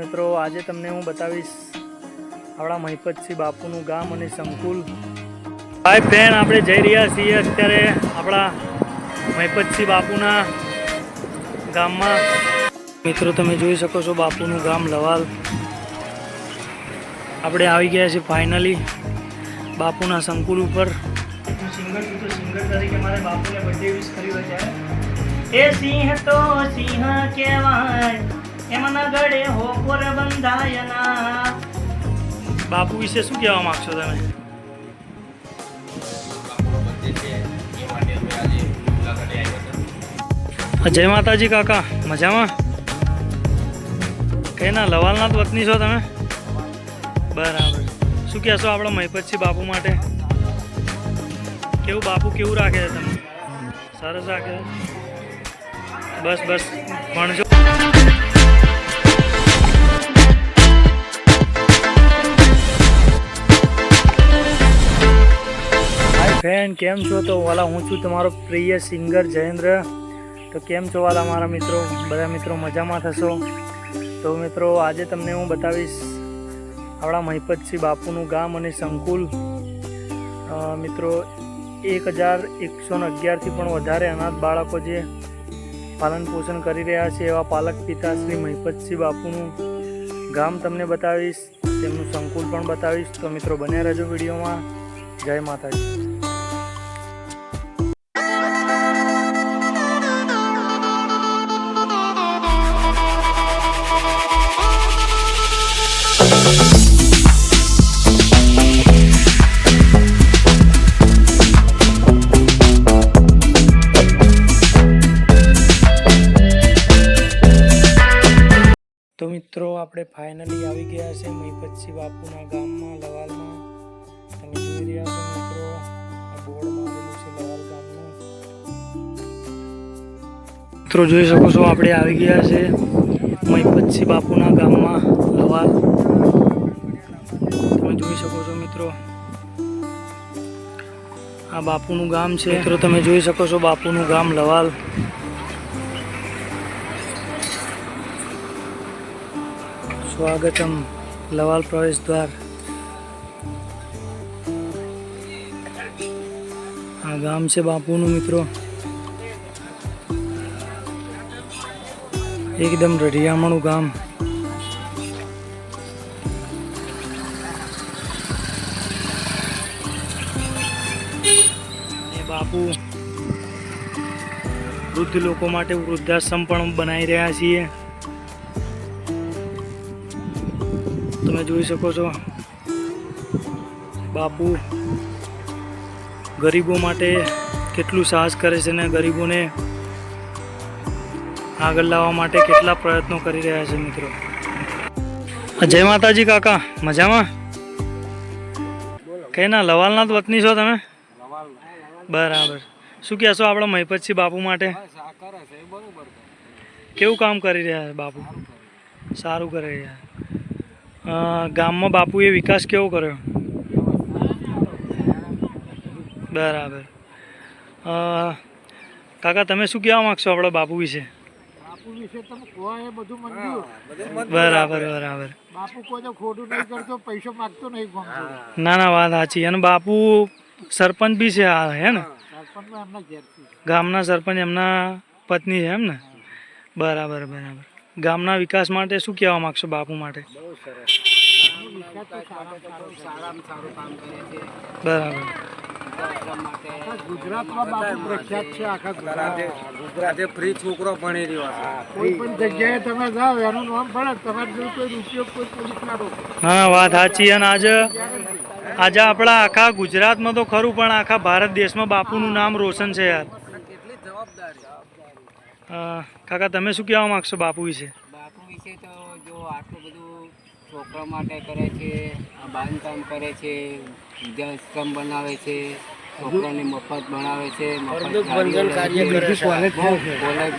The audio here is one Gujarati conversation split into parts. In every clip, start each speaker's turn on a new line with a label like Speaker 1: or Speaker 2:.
Speaker 1: મિત્રો આજે તમને હું બતાવીશ આપણા મહિપતસિંહ બાપુનું ગામ અને સંકુલ. ભાઈ ફ્રેન્ડ આપણે જઈ રહ્યા છીએ અત્યારે આપણા મહિપતસિંહ બાપુના ગામમાં. મિત્રો તમે જોઈ શકો છો બાપુનું ગામ લવાલ. આપણે આવી ગયા છીએ ફાઇનલી બાપુના સંકુલ ઉપર. સિંગર તરીકે મારે બાપુને બર્થડે વિશ કર્યું છે. એ સિંહ તો સિંહ કહેવાય એમના ગળે હો પર બંધાયના. બાપુ વિશે શું કહેવા માંગશો તમે? જય માતાજી કાકા, મજામાં? કઈના લવાલના જ વતની છો તમે? બરાબર. શું કહેશો આપણા મહિપતસિંહ બાપુ માટે? કેવું બાપુ કેવું રાખે છે તમે? સરસ રાખે છે. બસ બસ ભણજો. ફ્રેન્ડ કેમ છો? તો વાલા હું છું તમારો પ્રિય સિંગર જયેન્દ્ર. તો કેમ છો વાલા મારા મિત્રો? બધા મિત્રો મજામાં થશો. તો મિત્રો આજે તમને હું બતાવીશ આપણા મહિપતસિંહ બાપુનું ગામ અને સંકુલ. મિત્રો 1111થી પણ વધારે અનાથ બાળકો જે પાલન પોષણ કરી રહ્યા છે એવા પાલક પિતા શ્રી મહિપતસિંહ બાપુનું ગામ તમને બતાવીશ, તેમનું સંકુલ પણ બતાવીશ. તો મિત્રો બન્યા રહેજો વિડીયોમાં. જય માતાજી. તો મિત્રો આપણે ફાઇનલી આવી ગયા છે મહિપતસિંહ બાપુના ગામમાં લવાલમાં. તમે જોઈ રહ્યા છો મિત્રો આ બોર્ડ મારેલું છે લવાલ ગામનું. મિત્રો જોઈ શકો છો આપણે આવી ગયા છે મહિપતસિંહ બાપુના ગામમાં લવાલ. તમે જોઈ શકો છો મિત્રો આ બાપુનું ગામ છે. મિત્રો તમે જોઈ શકો છો બાપુનું ગામ લવાલ. સ્વાગતમ લવાલ પ્રવેશ દ્વાર. આ ગામ છે બાપુનું મિત્રો. એકદમ રઢિયામણું ગામ. એ બાપુ વૃદ્ધ લોકો માટે વૃદ્ધાશ્રમ પણ બનાવી રહ્યા છીએ. તમે જોઈ શકો છો બાપુ ગરીબો માટે કેટલું સાહસ કરે છે ને ગરીબોને આગળ લાવવા માટે કેટલા પ્રયત્નો કરી રહ્યા છે મિત્રો. જય માતાજી કાકા, મજામાં? કઈના લવાલના જ વતની છો તમે? બરાબર. શું કહેશો આપણા મહિપતસિંહ બાપુ માટે? કેવું કામ કરી રહ્યા છે બાપુ? સારું કરી રહ્યા. ગામમાં બાપુએ વિકાસ કેવો કર્યો? બરાબર. કાકા તમે શું કહેવા માગશો આપણા બાપુ વિશે?
Speaker 2: બાપુ વિશે તમે કહો એ બધું મંજૂર.
Speaker 1: બરાબર બરાબર.
Speaker 2: બાપુ કોઈ ખોટું નહીં કરતો, પૈસો માંગતો નહીં.
Speaker 1: ના ના વાત સાચી. અને બાપુ સરપંચ બી છે આ હે ને?
Speaker 2: સરપંચમાં એમના ઘેરથી
Speaker 1: ગામના સરપંચ એમના પત્ની છે એમ ને? બરાબર બરાબર. ગામના વિકાસ માટે શું કહેવા માગશો બાપુ માટે? બરાબર.
Speaker 2: ગુજરાતમાં બાપુ પ્રખ્યાત છે. આખા
Speaker 3: ગુજરાતે ફ્રી છોકરો ભણી રહ્યો છે.
Speaker 2: કોઈ પણ જગ્યાએ તમે જાઓ એનું નામ પડે તમારે જો કોઈ રૂપિયો કોઈ પોલીસ ના રોકે.
Speaker 1: હા વાત સાચી. અને આજે આપણા આખા ગુજરાતમાં તો ખરું પણ આખા ભારત દેશમાં બાપુનું નામ રોશન છે યાર. કાકા તમે શું કહેવા માગશો બાપુ વિશે?
Speaker 4: બાપુ વિશે તો જો આટલું બધું છોકરા માટે કરે છે, બાંધકામ કરે છે, વૃદ્ધાશ્રમ બનાવે છે, છોકરાને મફત ભણાવે છે, કોલેજ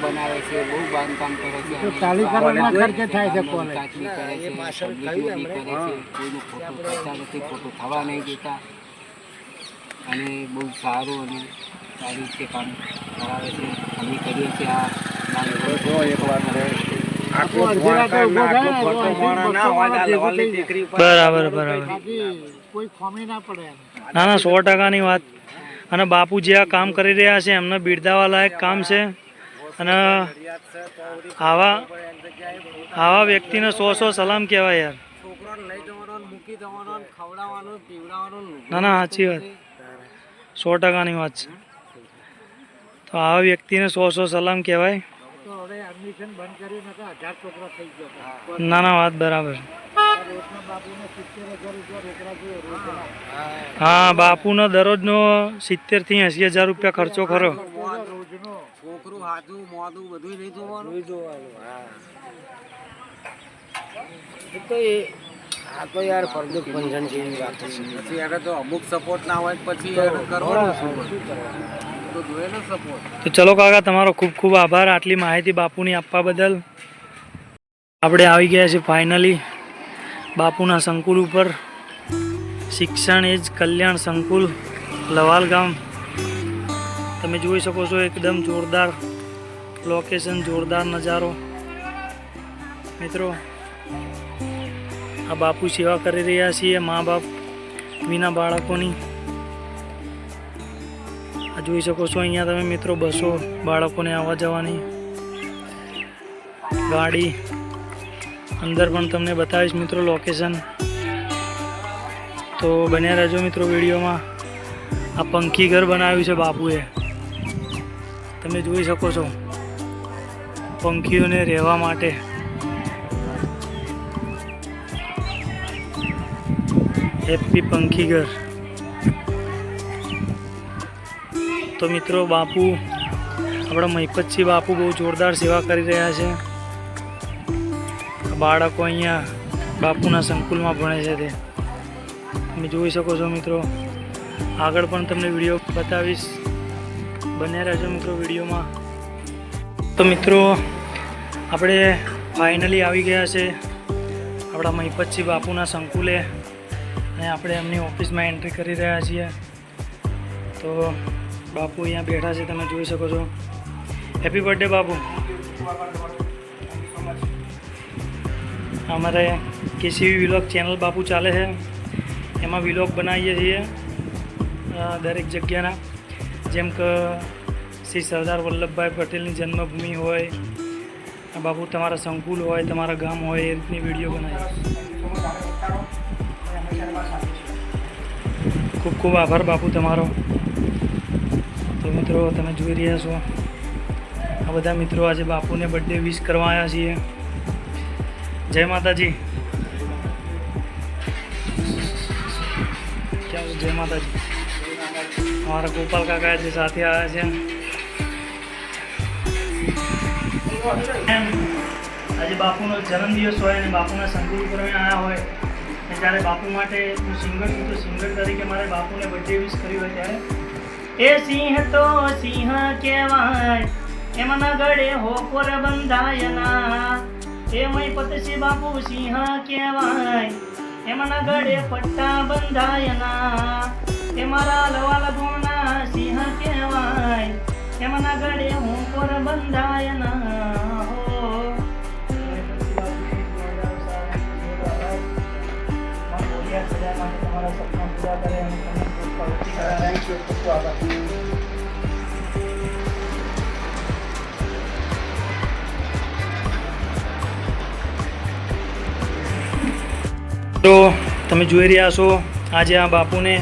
Speaker 4: બનાવે છે, બહુ બાંધકામ કરે છે,
Speaker 2: તાલિકાના ખર્ચે થાય છે. કોલેજ
Speaker 4: ચાકરી કરે છે, પબ્લિક કરે છે, કોઈનું ખોટું કરતા નથી, ખોટું થવા નહીં દેતા. અને બહુ સારું અને સારી રીતે કામ કરાવે છે. અમે કરીએ છીએ આ
Speaker 3: એક વાર
Speaker 2: આખો અડધી રાતે ઊભો થાય ને તો
Speaker 3: ફરતો
Speaker 2: અહીંથી
Speaker 3: માણસ ના
Speaker 2: 200
Speaker 3: હોય
Speaker 2: માણસ
Speaker 3: આ
Speaker 2: ભેગું
Speaker 3: લવલની
Speaker 2: થઈ જાય.
Speaker 3: દીકરી ઉપર
Speaker 1: બરાબર બરાબર.
Speaker 2: બાકી કોઈ ખોમી ના પડે એમ.
Speaker 1: ના ના 100%ની વાત. અને બાપુ જે આ કામ કરી રહ્યા છે એમને બિરદાવા લાયક કામ છે. અને આવા વ્યક્તિને 100 સલામ કહેવાય યાર.
Speaker 3: છોકરાને લઈ જવાનો ને મૂકી જવાનો ને ખવડાવવાનો ને પીવડાવવાનો ને
Speaker 1: ના ના સાચી વાત. 100%ની વાત છે. તો આવા વ્યક્તિને 100 સલામ કહેવાય.
Speaker 2: તો હવે એડમિશન બંધ કર્યું ને તો 1000 છોકરા થઈ ગયા.
Speaker 1: ના ના વાત બરાબર.
Speaker 2: રોજના બાપુને 70,000 રૂપિયા રોકડા જોઈએ રોજના.
Speaker 1: હા બાપુનો દરરોજનો 70,000 થી 80,000 રૂપિયા ખર્ચો ખરો.
Speaker 2: રોજનો
Speaker 3: છોકરું હાજું મોડું બધું નહીં જોવાનું હા
Speaker 4: આ તો યાર ફરદુક પંજન જેવી વાત છે.
Speaker 3: પછી એને તો અમુક સપોર્ટ ના હોય તો પછી એને કરવાનું શું તો જોઈએ ને સપોર્ટ.
Speaker 1: તો ચલો કાકા તમારો ખૂબ ખૂબ આભાર આટલી માહિતી બાપુની આપવા બદલ. આપણે આવી ગયા છીએ ફાઇનલી બાપુના સંકુલ ઉપર. શિક્ષણ એ જ કલ્યાણ સંકુલ લવાલ ગામ. તમે જોઈ શકો છો એકદમ જોરદાર લોકેશન, જોરદાર નજારો. મિત્રો આ બાપુ સેવા કરી રહ્યા છીએ મા બાપ વિના બાળકોની. આ જોઈ શકો છો અહીંયા તમે મિત્રો બસો બાળકોને આવવા જવાની ગાડી. અંદર પણ તમને બતાવીશ મિત્રો લોકેશન. તો બન્યા રહેજો મિત્રો વિડીયોમાં. આ પંખી ઘર બનાવ્યું છે બાપુએ. તમે જોઈ શકો છો પંખીઓને રહેવા માટે. હેપી પંખી ઘર. તો મિત્રો બાપુ આપણા મહિપતસિંહ બાપુ બહુ જોરદાર સેવા કરી રહ્યા છે. બાળકો અહીંયા બાપુના સંકુલમાં ભણે છે તે તમે જોઈ શકો છો મિત્રો. આગળ પણ તમને વિડીયો બતાવીશ. બને રહેજો મિત્રો વિડીયોમાં. તો મિત્રો આપણે ફાઇનલી આવી ગયા છે આપણા મહિપતસિંહ બાપુના સંકુલે અને આપણે એમની ઓફિસમાં એન્ટ્રી કરી રહ્યા છીએ. તો બાપુ અહીંયા બેઠા છે તમે જોઈ શકો છો. હેપી બર્થડે બાપુ. અમારે કેસીવી વિલોગ ચેનલ બાપુ ચાલે છે એમાં વિલોગ બનાવીએ છીએ દરેક જગ્યાના. જેમ કે શ્રી સરદાર વલ્લભભાઈ પટેલની જન્મભૂમિ હોય, બાપુ તમારા સંકુલ હોય, તમારા ગામ હોય, એ રીતની વિડીયો બનાવીએ. ખૂબ ખૂબ આભાર બાપુ તમારો. તો મિત્રો તમે જોઈ રહ્યા છો આ બધા મિત્રો આજે બાપુને બર્થડે વિશ કરવા આવ્યા છીએ. જય માતાજી. જય માતાજી. અમારા ગોપાલ કાકા જે સાથે આવ્યા છે. આજે બાપુનો જન્મદિવસ હોય અને બાપુના સંકુલ ઉપર આવ્યા હોય અને જ્યારે બાપુ માટે હું સિંગર છું તો સિંગર તરીકે મારે બાપુને બર્થડે વિશ કર્યું હોય ત્યારે એ સિંહ તો સિંહ કહેવાય એમના ગળે હોકોર બંધાયના. એ મહિપતસિંહ બાપુ સિંહ કહેવાય એમના ગળે પટ્ટા બંધાયના. એ મારા લવાલ ગોમના સિંહ કહેવાય એમના ગળે હોકોર બંધાયના. તમારા સપના પૂરા કરે અને તમને પ્રગતિ કરાવે. ખૂબ આભાર. તો તમે જોઈ રહ્યા છો આજે આ બાપુને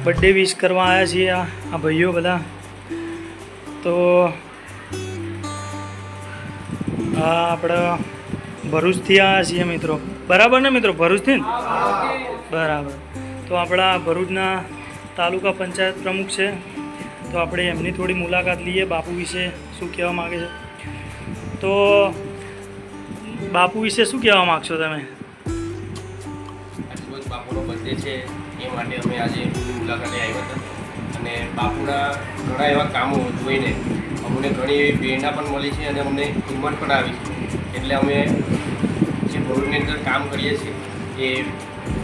Speaker 1: બર્થડે વિશ કરવા આવ્યા છીએ આ ભાઈઓ બધા. તો આ આપણા ભરૂચથી આવ્યા છીએ મિત્રો. બરાબર ને મિત્રો? ભરૂચથી ને? બરાબર. તો આપણા ભરૂચના તાલુકા પંચાયત પ્રમુખ છે. તો આપણે એમની થોડી મુલાકાત લઈએ બાપુ વિશે શું કહેવા માગે છે. તો બાપુ વિશે શું કહેવા માગશો તમે?
Speaker 5: બાપુનો બર્થડે છે એ માટે અમે આજે એમની મુલાકાતે આવ્યા હતા અને બાપુના ઘણા એવા કામો જોઈને અમને ઘણી એવી પ્રેરણા પણ મળી છે અને અમને હિંમત પણ આવી છે. એટલે અમે જે ભરૂચની અંદર કામ કરીએ છીએ એ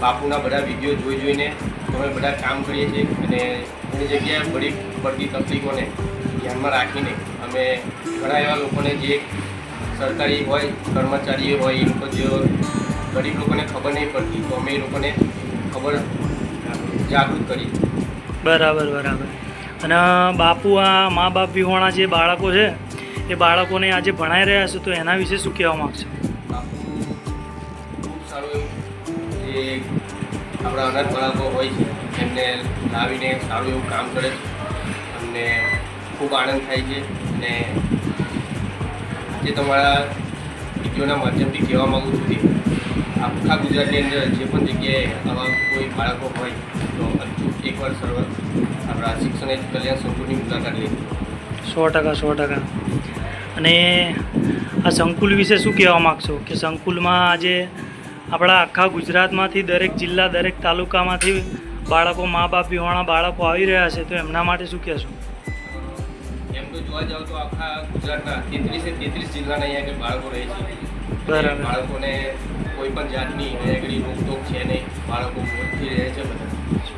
Speaker 5: બાપુના બધા વિડીયો જોઈને અમે બધા કામ કરીએ છીએ અને ઘણી જગ્યાએ પડતી તકલીફોને ધ્યાનમાં રાખીને અમે ઘણા એવા લોકોને જે સરકારી હોય કર્મચારીઓ હોય એ લોકો જે ગરીબ લોકોને ખબર નહીં પડતી તો અમે એ લોકોને ખબર જાગૃત કરી.
Speaker 1: બરાબર બરાબર. અને બાપુ આ મા બાપ વિહોણા જે બાળકો છે એ બાળકોને આજે ભણાઈ રહ્યા છે તો એના વિશે શું કહેવા માગશો?
Speaker 5: બાપુ ખૂબ સારું એવું જે આપણા અનાથ બાળકો હોય છે એમને લાવીને સારું એવું કામ કરે છે. અમને ખૂબ આનંદ થાય છે. અને આજે તમારા વિડીયોના માધ્યમથી કહેવા માગું છું કે આખા ગુજરાતની અંદર જે પણ જગ્યાએ આવા કોઈ બાળકો હોય તો અચૂક એકવાર સર્વ આપણા શિક્ષણ એજ કલ્યાણ સંકુલની મુલાકાત લે.
Speaker 1: 100%. અને આ સંકુલ વિશે શું કહેવા માગશો કે સંકુલમાં આજે આપણા આખા ગુજરાતમાંથી દરેક જિલ્લા દરેક તાલુકામાંથી બાળકો મા બાપ વિહોણા બાળકો આવી રહ્યા છે તો એમના માટે શું કહેશો?
Speaker 5: એમ તો જોવા જાવ તો આખા ગુજરાતના 33 જિલ્લાના અહીંયા આગળ બાળકો રહે છે.
Speaker 1: બરાબર.
Speaker 5: બાળકોને કોઈ પણ જાતની અહીંયા આગળ રોકટોક છે નહીં. બાળકો મોજથી રહે છે બધા.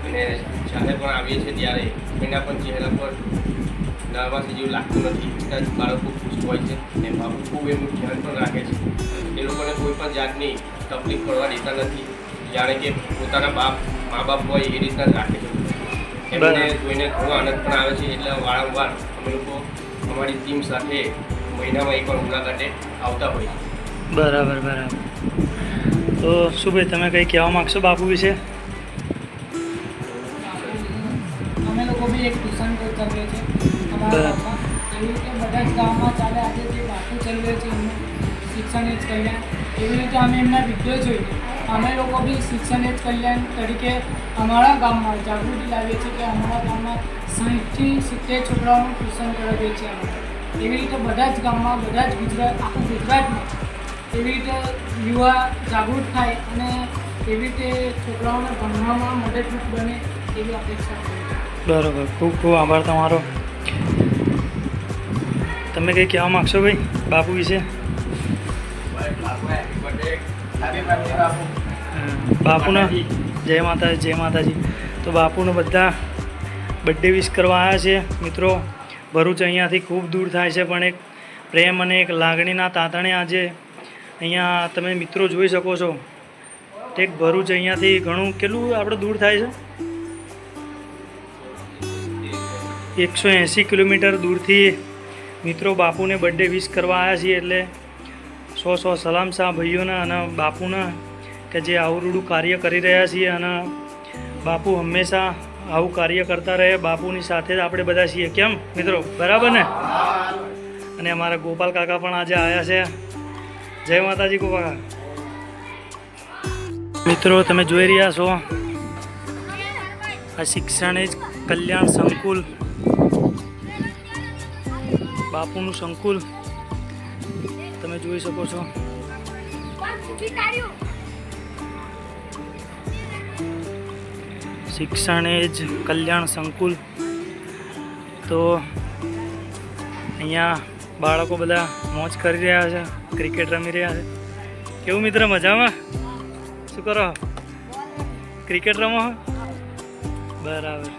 Speaker 5: અને જ્યારે પણ આવીએ છીએ ત્યારે એના પણ ચહેરા પર નર્વસ જેવું લાગતું નથી. બધા જ બાળકો ખુશ હોય છે અને બાપુ ખૂબ એમનું ધ્યાન પણ રાખે છે. એ લોકોને કોઈ પણ જાતની તકલીફ પડવા દેતા નથી. જાણે કે પોતાના મા બાપ હોય એ રીતના જ રાખે છે. એમને જોઈને ઘણો આનંદ પણ આવે છે. એટલે વારંવાર અમે લોકો અમારી ટીમ સાથે મહિનામાં એકવાર મુલાકાતે આવતા હોય છે.
Speaker 1: બરાબર. તો શું ભાઈ તમે કંઈ કહેવા માગશો બાપુ વિશે?
Speaker 2: અમે લોકો બી એક ટ્યુશન કરીએ છીએ
Speaker 1: બરાબર.
Speaker 2: અમારા ગામમાં. એવી રીતે બધા જ ગામમાં ચાલે. આજે જે બાપુ ચાલે છે એમનું શિક્ષણ એજ કલ્યાણ એવી રીતે અમે એમના વિડીયો જોઈએ અમે લોકો બી શિક્ષણ એજ કલ્યાણ તરીકે અમારા ગામમાં જાગૃતિ લાવીએ છીએ કે અમારા ગામમાં 60થી 70 છોકરાઓનું ટ્યુશન કરાવીએ છીએ અમે. એવી રીતે બધા જ ગામમાં બધા જ આખું ગુજરાતમાં એવી રીતે યુવા જાગૃત થાય અને એવી રીતે છોકરાઓને ભણવામાં મદદરૂપ બને એવી અપેક્ષા છે.
Speaker 1: બરાબર. ખૂબ ખૂબ આભાર તમારો. તમે કંઈ કહેવા માગશો ભાઈ બાપુ વિશે? બાપુના જય માતાજી. તો બાપુને બધા બર્થડે વિશ કરવા આવ્યા છે મિત્રો. ભરૂચ અહીંયાથી ખૂબ દૂર થાય છે પણ એક પ્રેમ અને એક લાગણીના તાતણે આજે અહીંયા તમે મિત્રો જોઈ શકો છો. ઠીક ભરૂચ અહીંયાથી ઘણું કેટલું આપણે દૂર થાય છે 180 કિલોમીટર દૂરથી મિત્રો બાપુને બર્થડે વિશ કરવા આવ્યા છીએ. એટલે 100 સલામ શાહ ભાઈઓના અને બાપુના કે જે આવરૂડું કાર્ય કરી રહ્યા છીએ અને બાપુ હંમેશા આવું કાર્ય કરતા રહે. બાપુની સાથે જ આપણે બધા છીએ. કેમ મિત્રો? બરાબર ને? અને અમારા ગોપાલ કાકા પણ આજે આવ્યા છે. જય માતાજી ગોપાલ કાકા. મિત્રો તમે જોઈ રહ્યા છો આ શિક્ષણ એજ કલ્યાણ સંકુલ બાપુનું સંકુલ તમે જોઈ શકો છો. શિક્ષણ એજ કલ્યાણ સંકુલ. તો અહીંયા બાળકો બધા મોજ કરી રહ્યા છે, ક્રિકેટ રમી રહ્યા છે. કેવું મિત્ર? મજામાં? શું કરો? ક્રિકેટ રમો? બરાબર.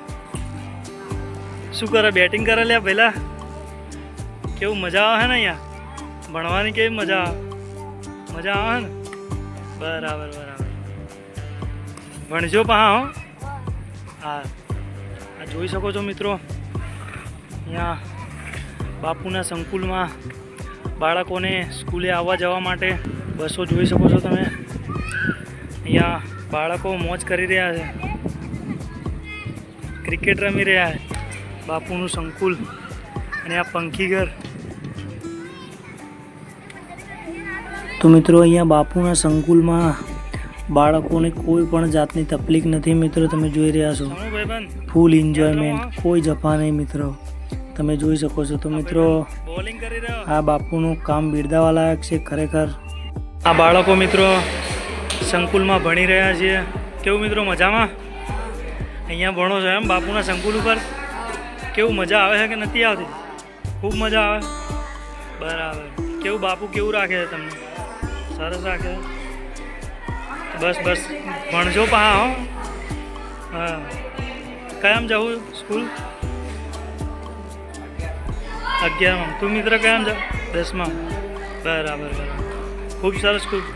Speaker 1: શું કરે? બેટિંગ કરે લ્યા પહેલાં? કેવું મજા આવે ને અહીંયા ભણવાની? કેવી મજા આવે? મજા આવે ને? બરાબર. ભણજો પા. હા જોઈ શકો છો મિત્રો અહીંયા બાપુના સંકુલમાં બાળકોને સ્કૂલે આવવા જવા માટે બસો જોઈ શકો છો તમે. અહીંયા બાળકો મોજ કરી રહ્યા છે, ક્રિકેટ રમી રહ્યા છે. બાપુનું સંકુલ અને આ પંખીઘર. તો મિત્રો અહીંયા બાપુના સંકુલમાં બાળકોને કોઈ પણ જાતની તકલીફ નથી મિત્રો. તમે જોઈ રહ્યા છો ફૂલ એન્જોયમેન્ટ, કોઈ જફા નહીં મિત્રો. તમે જોઈ શકો છો. તો મિત્રો આ બાપુનું કામ બિરદાવા લાયક છે ખરેખર. આ બાળકો મિત્રો સંકુલમાં ભણી રહ્યા છીએ. કેવું મિત્રો? મજામાં? અહીંયા ભણો છો એમ બાપુના સંકુલ ઉપર? કેવું મજા આવે છે કે નથી આવતી? ખૂબ મજા આવે. બરાબર. કેવું બાપુ કેવું રાખે છે તમને? સરસ રાખે. બસ ભણજો પા. હા કયામ જવું સ્કૂલ? 11માં. તું મિત્ર કયામ જાવ? 10માં. બરાબર બરાબર, ખૂબ સરસ, ખૂબ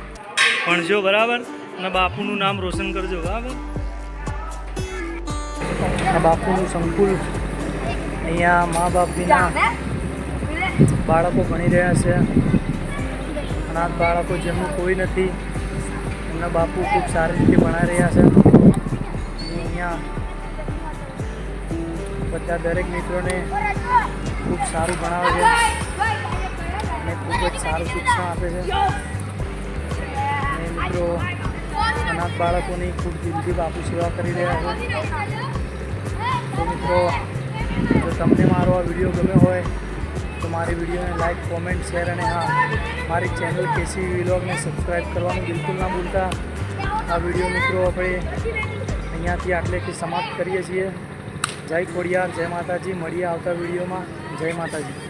Speaker 1: ભણજો બરાબર, અને બાપુનું નામ રોશન કરજો બરાબર. આ બાપુનું સંકુલ, અહીંયા મા બાપ વિના બાળકો ભણી રહ્યા છે, અનાથ બાળકો જેમનું કોઈ નથી એમના બાપુ ખૂબ સારી રીતે ભણાવી રહ્યા છે. અને અહીંયા બધા દરેક મિત્રોને ખૂબ સારું ભણાવે છે અને ખૂબ જ સારું શિક્ષણ આપે છે. અને મિત્રો અનાથ બાળકોની ખૂબ દિલથી બાપુ સેવા કરી રહ્યા છે. તો મિત્રો, જો તમને મારો આ વિડીયો ગમ્યો હોય તો મારી વિડીયોને લાઈક, કોમેન્ટ, શેર અને હા, મારી ચેનલ કેસી વ્લોગને સબસ્ક્રાઈબ કરવાનું બિલકુલ ના ભૂલતા. આ વિડીયો મિત્રો આપણે અહીંયાથી આટલેથી સમાપ્ત કરીએ છીએ. જય ખોડિયાર, જય માતાજી. મળીએ આવતા વિડીયોમાં. જય માતાજી.